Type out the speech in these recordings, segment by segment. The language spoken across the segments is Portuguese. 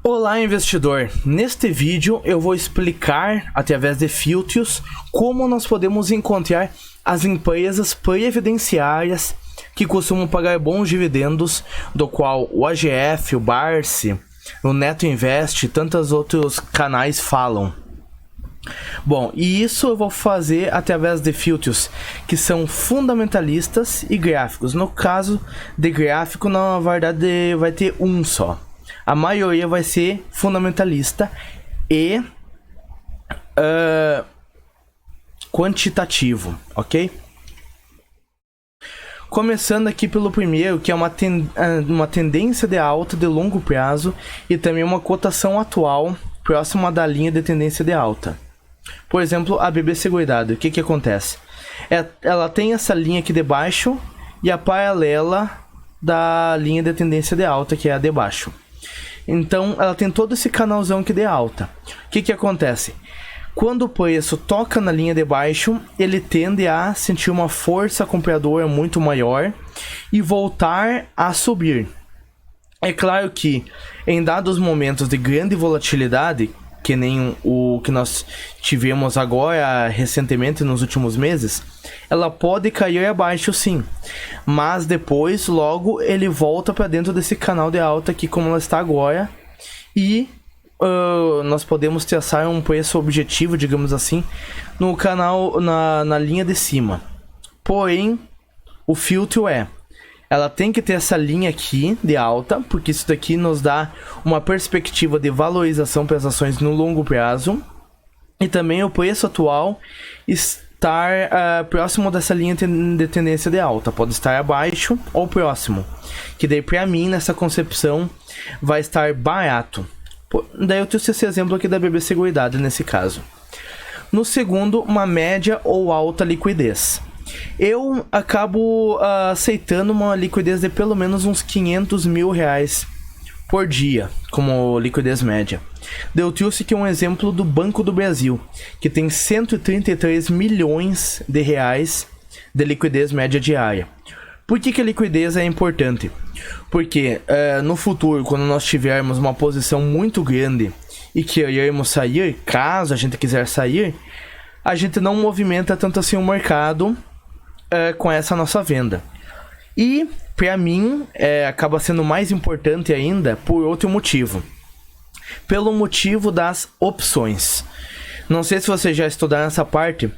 Olá, investidor! Neste vídeo eu vou explicar, através de filtros, como nós podemos encontrar as empresas previdenciárias que costumam pagar bons dividendos, do qual o AGF, o Barsi, o Neto Invest e tantos outros canais falam. Bom, e isso eu vou fazer através de filtros que são fundamentalistas e gráficos. No caso de gráfico, na verdade vai ter um só. A maioria vai ser fundamentalista e quantitativo, ok? Começando aqui pelo primeiro, que é uma tendência de alta de longo prazo e também uma cotação atual próxima da linha de tendência de alta. Por exemplo, a BB Seguridade, o que acontece? Ela tem essa linha aqui de baixo e a paralela da linha de tendência de alta, que é a de baixo. Então, ela tem todo esse canalzão aqui de alta. O que acontece? Quando o preço toca na linha de baixo, ele tende a sentir uma força compradora muito maior e voltar a subir. É claro que em dados momentos de grande volatilidade, que nem o que nós tivemos agora recentemente nos últimos meses, ela pode cair abaixo sim, mas depois logo ele volta para dentro desse canal de alta aqui como ela está agora e nós podemos traçar um preço objetivo, digamos assim, no canal, na linha de cima. Porém, o filtro ela tem que ter essa linha aqui de alta, porque isso daqui nos dá uma perspectiva de valorização para as ações no longo prazo. E também o preço atual estar próximo dessa linha de tendência de alta. Pode estar abaixo ou próximo. Que daí para mim, nessa concepção, vai estar barato. Daí eu trouxe esse exemplo aqui da BB Seguridade nesse caso. No segundo, uma média ou alta liquidez. Eu acabo aceitando uma liquidez de pelo menos uns 500 mil reais por dia, como liquidez média. Eu trouxe aqui um exemplo do Banco do Brasil, que tem 133 milhões de reais de liquidez média diária. Por que a liquidez é importante? Porque no futuro, quando nós tivermos uma posição muito grande e queremos sair, caso a gente quiser sair, a gente não movimenta tanto assim o mercado com essa nossa venda. E para mim acaba sendo mais importante ainda por outro motivo. Pelo motivo das opções. Não sei se vocês já estudaram essa parte,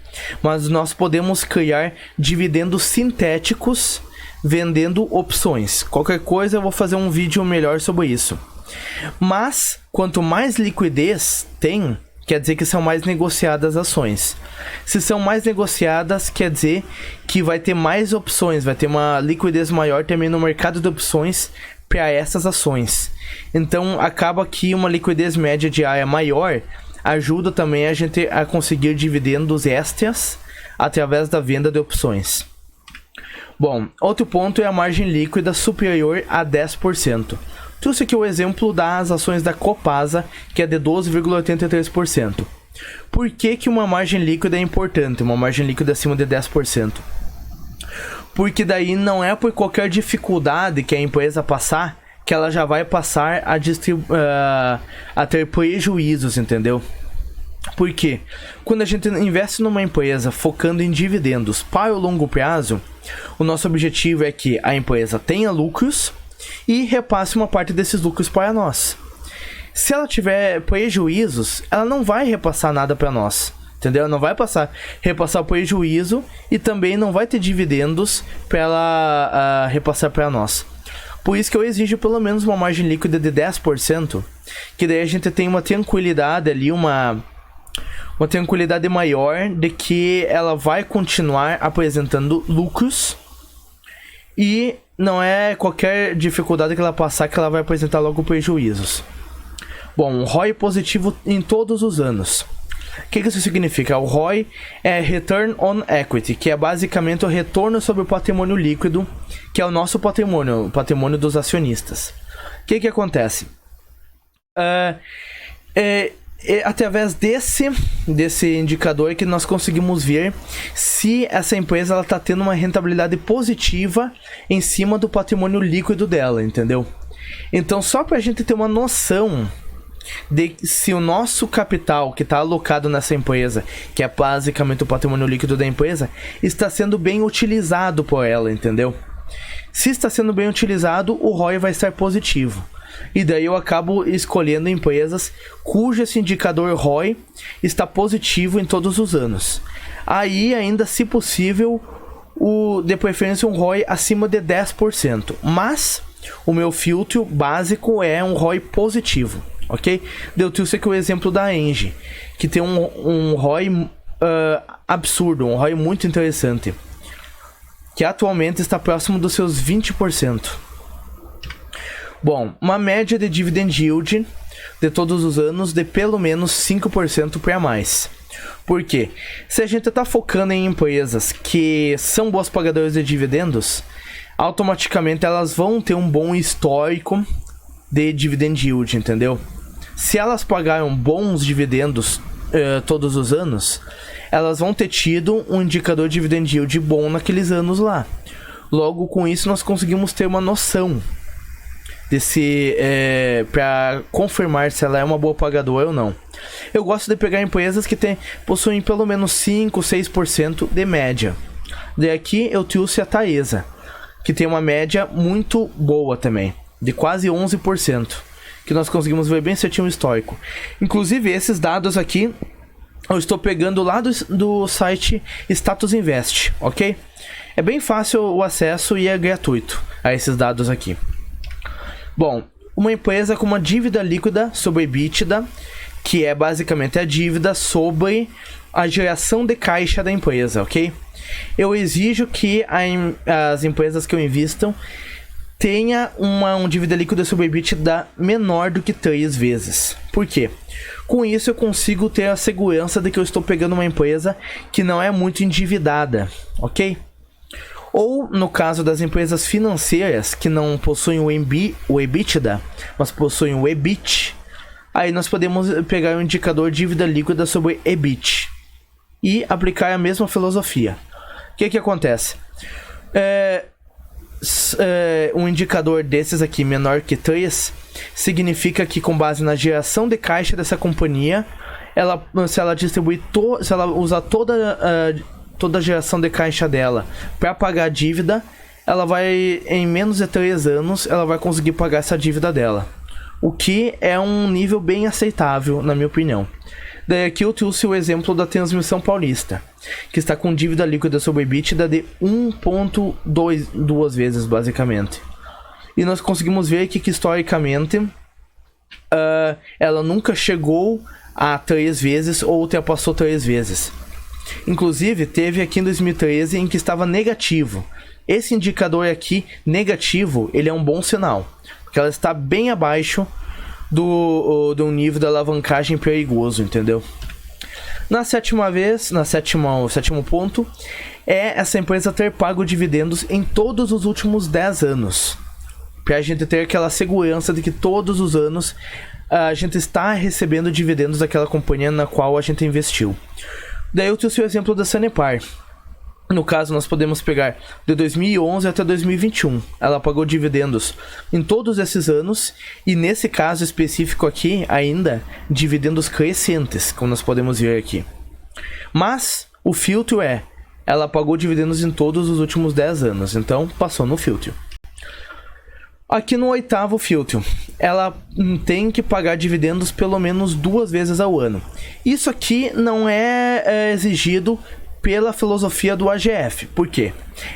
mas nós podemos criar dividendos sintéticos vendendo opções. Qualquer coisa eu vou fazer um vídeo melhor sobre isso. Mas quanto mais liquidez tem, quer dizer que são mais negociadas ações. Se são mais negociadas, quer dizer que vai ter mais opções, vai ter uma liquidez maior também no mercado de opções para essas ações. Então acaba que uma liquidez média diária maior ajuda também a gente a conseguir dividendos extras através da venda de opções. Bom, outro ponto é a margem líquida superior a 10%. Trouxe aqui o exemplo das ações da Copasa, que é de 12,83%. Por que uma margem líquida é importante? Uma margem líquida acima de 10%. Porque daí não é por qualquer dificuldade que a empresa passar, que ela já vai passar a ter prejuízos, entendeu? Porque quando a gente investe numa empresa focando em dividendos para o longo prazo, o nosso objetivo é que a empresa tenha lucros e repasse uma parte desses lucros para nós. Se ela tiver prejuízos, ela não vai repassar nada para nós, entendeu? Ela não vai repassar prejuízo e também não vai ter dividendos para ela repassar para nós. Por isso que eu exijo pelo menos uma margem líquida de 10%, que daí a gente tem uma tranquilidade ali, uma tranquilidade maior de que ela vai continuar apresentando lucros e não é qualquer dificuldade que ela passar que ela vai apresentar logo prejuízos. Bom, um ROI positivo em todos os anos. O que isso significa? O ROI é Return on Equity, que é basicamente o retorno sobre o patrimônio líquido, que é o nosso patrimônio, o patrimônio dos acionistas. O que acontece? Através desse indicador que nós conseguimos ver se essa empresa está tendo uma rentabilidade positiva em cima do patrimônio líquido dela, entendeu? Então, só para a gente ter uma noção de se o nosso capital que está alocado nessa empresa, que é basicamente o patrimônio líquido da empresa, está sendo bem utilizado por ela, entendeu? Se está sendo bem utilizado, o ROI vai estar positivo. E daí eu acabo escolhendo empresas cujo esse indicador ROI está positivo em todos os anos. Aí, ainda se possível, de preferência um ROI acima de 10%. Mas o meu filtro básico é um ROI positivo, ok? Deu aqui o exemplo da Engie, que tem um ROI absurdo, um ROI muito interessante, que atualmente está próximo dos seus 20%. Bom, uma média de dividend yield de todos os anos de pelo menos 5% para mais. Por quê? Se a gente está focando em empresas que são boas pagadoras de dividendos, automaticamente elas vão ter um bom histórico de dividend yield, entendeu? Se elas pagaram bons dividendos todos os anos, elas vão ter tido um indicador de dividend yield bom naqueles anos lá. Logo, com isso, nós conseguimos ter uma noção para confirmar se ela é uma boa pagadora ou não. Eu gosto de pegar empresas que possuem pelo menos 5, 6% de média. Daqui eu trouxe a Taesa, que tem uma média muito boa também, de quase 11%, que nós conseguimos ver bem certinho o histórico. Inclusive, esses dados aqui eu estou pegando lá do site Status Invest, ok? É bem fácil o acesso e é gratuito a esses dados aqui. Bom, uma empresa com uma dívida líquida sobre EBITDA, que é basicamente a dívida sobre a geração de caixa da empresa, ok? Eu exijo que as empresas que eu invisto tenha uma dívida líquida sobre EBITDA menor do que 3 vezes. Por quê? Com isso eu consigo ter a segurança de que eu estou pegando uma empresa que não é muito endividada, ok? Ou, no caso das empresas financeiras que não possuem o EBITDA, mas possuem o EBIT, aí nós podemos pegar o indicador dívida líquida sobre EBIT e aplicar a mesma filosofia. O que acontece? Um indicador desses aqui menor que 3 significa que, com base na geração de caixa dessa companhia, se ela usar toda a geração de caixa dela para pagar a dívida, ela vai, em menos de 3 anos, ela vai conseguir pagar essa dívida dela. O que é um nível bem aceitável, na minha opinião. Daí aqui eu trouxe o exemplo da Transmissão Paulista, que está com dívida líquida sobre EBITDA de 1,2 vezes, basicamente. E nós conseguimos ver aqui que, historicamente, ela nunca chegou a 3 vezes ou ultrapassou 3 vezes. Inclusive, teve aqui em 2013 em que estava negativo. Esse indicador aqui, negativo, ele é um bom sinal, porque ela está bem abaixo do nível da alavancagem perigoso, entendeu? Sétimo ponto, é essa empresa ter pago dividendos em todos os últimos 10 anos. Para a gente ter aquela segurança de que todos os anos a gente está recebendo dividendos daquela companhia na qual a gente investiu. Daí eu trouxe o exemplo da Sanepar. No caso, nós podemos pegar de 2011 até 2021. Ela pagou dividendos em todos esses anos. E nesse caso específico aqui, ainda, dividendos crescentes, como nós podemos ver aqui. Mas o filtro ela pagou dividendos em todos os últimos 10 anos. Então, passou no filtro. Aqui no 8º filtro, ela tem que pagar dividendos pelo menos 2 vezes ao ano. Isso aqui não é exigido pela filosofia do AGF. Por quê?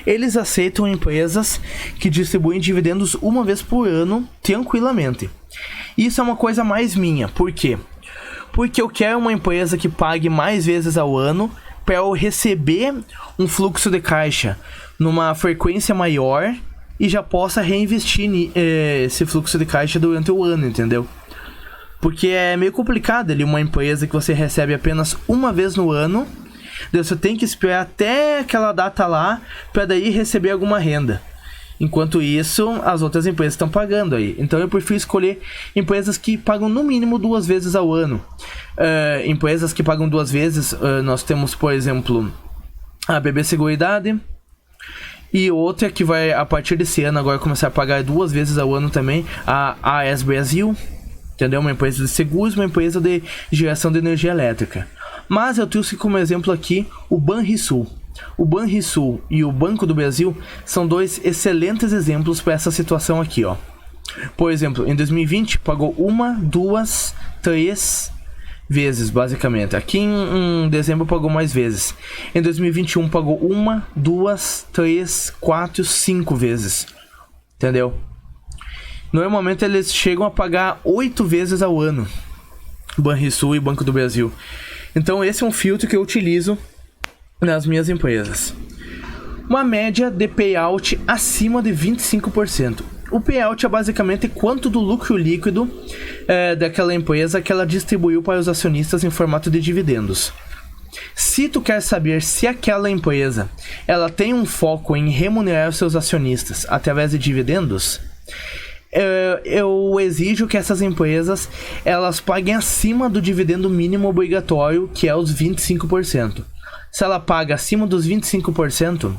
Eles aceitam empresas que distribuem dividendos 1 vez por ano tranquilamente. Isso é uma coisa mais minha. Por quê? Porque eu quero uma empresa que pague mais vezes ao ano para eu receber um fluxo de caixa numa frequência maior e já possa reinvestir esse fluxo de caixa durante o ano, entendeu? Porque é meio complicado ali uma empresa que você recebe apenas 1 vez no ano, daí você tem que esperar até aquela data lá para daí receber alguma renda. Enquanto isso, as outras empresas estão pagando aí. Então eu prefiro escolher empresas que pagam no mínimo 2 vezes ao ano. Empresas que pagam 2 vezes, nós temos, por exemplo, a BB Seguridade. E outra que vai, a partir desse ano, agora começar a pagar 2 vezes ao ano também, a AES Brasil. entendeu? Uma empresa de seguros, uma empresa de geração de energia elétrica. Mas eu trouxe como exemplo aqui o Banrisul. O Banrisul e o Banco do Brasil são dois excelentes exemplos para essa situação aqui, ó. Por exemplo, em 2020 pagou 1, 2, 3 vezes, basicamente. Aqui em dezembro pagou mais vezes. Em 2021 pagou 1, 2, 3, 4, 5 vezes. Entendeu? Normalmente eles chegam a pagar 8 vezes ao ano. Banrisul e Banco do Brasil. Então esse é um filtro que eu utilizo nas minhas empresas. Uma média de payout acima de 25%. O payout é basicamente quanto do lucro líquido daquela empresa que ela distribuiu para os acionistas em formato de dividendos. Se tu quer saber se aquela empresa ela tem um foco em remunerar os seus acionistas através de dividendos, eu exijo que essas empresas elas paguem acima do dividendo mínimo obrigatório, que é os 25%. Se ela paga acima dos 25%,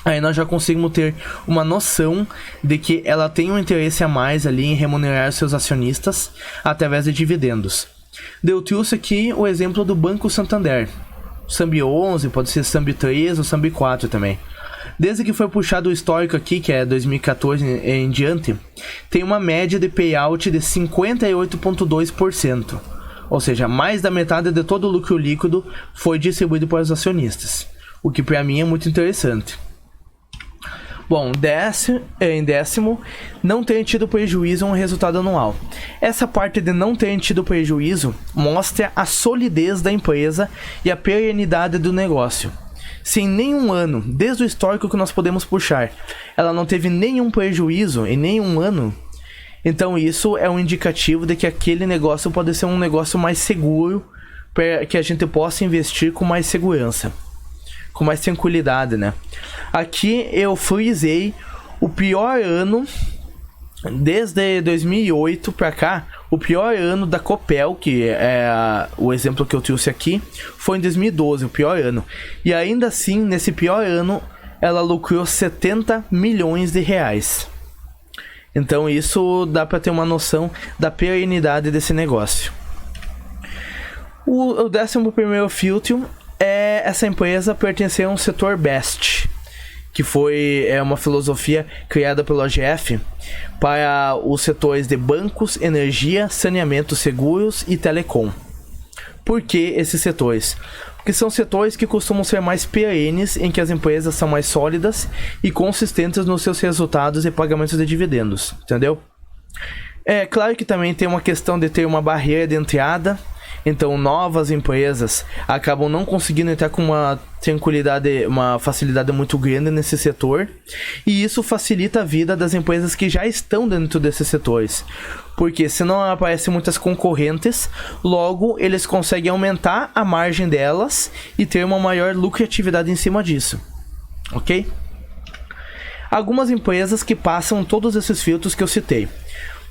aí nós já conseguimos ter uma noção de que ela tem um interesse a mais ali em remunerar seus acionistas através de dividendos. Eu trouxe aqui o exemplo do Banco Santander. SAMB 11, pode ser SAMB 3 ou SAMB 4 também. Desde que foi puxado o histórico aqui, que é 2014 em diante, tem uma média de payout de 58,2%. Ou seja, mais da metade de todo o lucro líquido foi distribuído para os acionistas. O que para mim é muito interessante. Bom, em décimo, não ter tido prejuízo em um resultado anual. Essa parte de não ter tido prejuízo mostra a solidez da empresa e a perenidade do negócio. Se em nenhum ano, desde o histórico que nós podemos puxar, ela não teve nenhum prejuízo em nenhum ano, então isso é um indicativo de que aquele negócio pode ser um negócio mais seguro, para que a gente possa investir com mais segurança, com mais tranquilidade, né? Aqui eu frisei o pior ano, desde 2008 para cá, o pior ano da Copel, que é o exemplo que eu trouxe aqui, foi em 2012, o pior ano. E ainda assim, nesse pior ano, ela lucrou 70 milhões de reais. Então isso dá para ter uma noção da perenidade desse negócio. O 11º filtro é essa empresa pertencer a um setor BEST, que foi uma filosofia criada pelo OGF para os setores de bancos, energia, saneamento, seguros e telecom. Por que esses setores? Porque são setores que costumam ser mais perenes, em que as empresas são mais sólidas e consistentes nos seus resultados e pagamentos de dividendos, entendeu? É claro que também tem uma questão de ter uma barreira de entrada. Então novas empresas acabam não conseguindo entrar com uma tranquilidade, uma facilidade muito grande nesse setor. E isso facilita a vida das empresas que já estão dentro desses setores. Porque se não aparecem muitas concorrentes, logo eles conseguem aumentar a margem delas e ter uma maior lucratividade em cima disso. Ok? Algumas empresas que passam todos esses filtros que eu citei.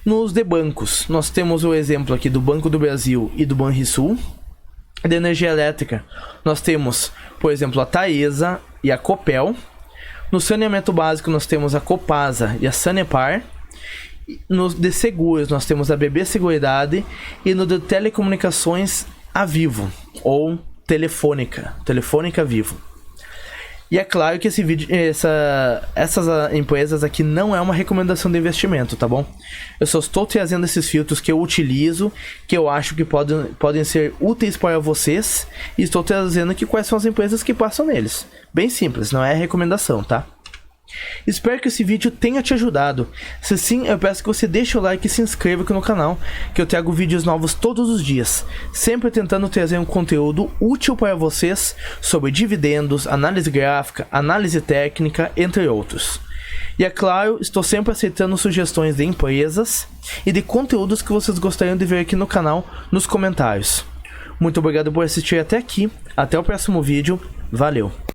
Nos de bancos, nós temos o exemplo aqui do Banco do Brasil e do Banrisul. De energia elétrica, nós temos, por exemplo, a Taesa e a Copel. No saneamento básico, nós temos a Copasa e a Sanepar. No de seguros, nós temos a BB Seguridade. E no de telecomunicações, a Vivo, ou Telefônica Vivo. E é claro que esse vídeo, essas empresas aqui não é uma recomendação de investimento, tá bom? Eu só estou trazendo esses filtros que eu utilizo, que eu acho que podem ser úteis para vocês, e estou trazendo aqui quais são as empresas que passam neles. Bem simples, não é recomendação, tá? Espero que esse vídeo tenha te ajudado. Se sim, eu peço que você deixe o like e se inscreva aqui no canal, que eu trago vídeos novos todos os dias, sempre tentando trazer um conteúdo útil para vocês sobre dividendos, análise gráfica, análise técnica, entre outros. E é claro, estou sempre aceitando sugestões de empresas e de conteúdos que vocês gostariam de ver aqui no canal nos comentários. Muito obrigado por assistir até aqui, até o próximo vídeo, valeu!